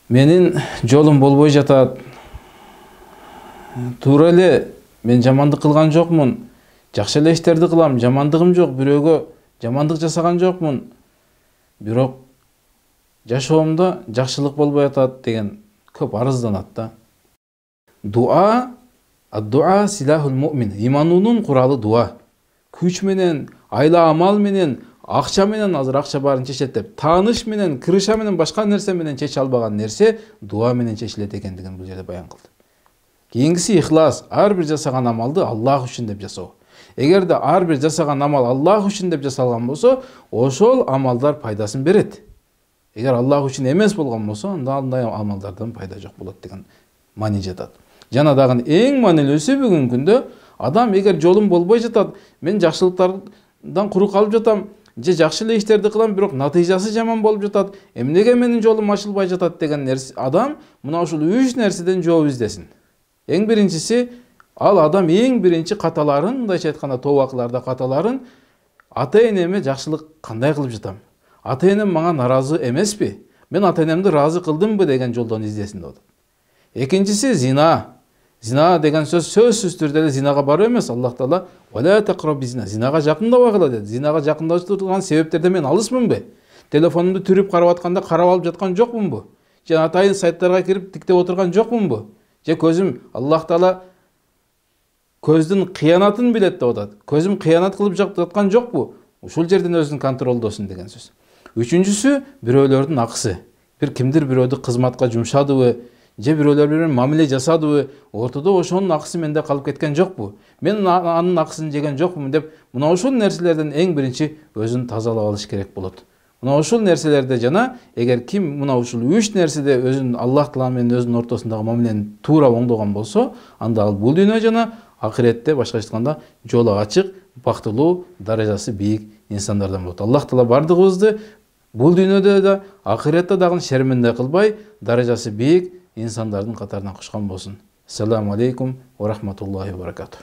Менин жолум болбой жатат. Туура эле мен жамандык кылган жокмун. Жакшы эле иштерди кылам, жамандыгым жок, бирөөгө жамандык жасаган жокмун. Бирок жашоомдо жакшылык болбой атат деген көп арызданат да. Дуа, ад-дуа силахул муъмин. Иманунун куралы дуа. Күч менен, айла амал менен, акча менен азыр акча баарын чечет деп, тааныш менен, кырыша менен, башка нерсе менен чече албаган нерсе дуа менен чечилет экендигин бул жерде баян кылды. Кийинкиси ихлас, ар бир жасаган амалды Аллах үчүн деп жасоо. Эгерде ар бир жасаган амал Аллах үчүн деп жасалган болсо, ошол амалдар пайдасын берет. Эгер Аллах үчүн эмес болгон болсо, анда андай амалдардан пайда жок болот деген маани жатат. Жана дагы эң маанилүүсү бүгүнкү күндө адам эгер жолум болбой жатат, мен жакшылыктардан куру калып жатам, же жакшы эле иштерди кылам, бирок натыйжасы жаман болуп жатат, эмнеге менин жолум ачылбай жатат деген нерсе, адам мына ушул 3 нерседен жооп издесин. Эң биринчиси, ал адам эң биринчи каталарын, мындайча айтканда тобакыларда каталарын, ата-энеме жакшылык кандай кылып жатам? Ата-энем мага наразы эмеспи? Мен ата-энемди ыраазы кылдымбы деген жолдон издесин деп атат. Экинчиси зина. Зина деген сөзсүз түрдө эле зинага баруу эмес. Аллах Таала "Вала тaqrabu зина", зинага жакындабагыла деди. Зинага жакындашып себептерден мен алысмынбы? Телефонумду түрүп карап атканда карап алып жаткан жокмунбу? Же атайын сайттарга кирип тиктеп отурган жокмунбу? Же көзүм Аллах Таала көздүн кыянатын билет деп атат. Көзүм кыянат кылып жаткан жокпу? Ушул жерден өзүн контролдосун деген сөз. Үчүнчүсү, бирөөлөрдүн акысы. Бир кимдир бирөөдү кызматка жумшадыбы, же бирөөлөр менен мамиле жасадыбы, ортодо ошонун акысы менде калып кеткен жокпу? Мен анын акысын жеген жокмун деп, мына ушул нерселерден эң биринчи өзүн тазалап алыш керек болот. Мына ушул нерселерде жана эгер ким мына ушул 3 нерседе өзүн Аллах Таала менен өзүнүн ортосундагы мамилени туура оңдогон болсо, анда ал бул дүйнө жана ахиретте башка айтканда жолу ачык, бактылуу, даражасы бийик инсандардан болот. Аллах Таала бардыгыбызды бул дүйнөдө да, ахиретте дагы шерминде кылбай, даражасы бийик инсандардын катарынан кушкан болсун. Ассаламу алейкум ва рахматуллахи ва баракатух.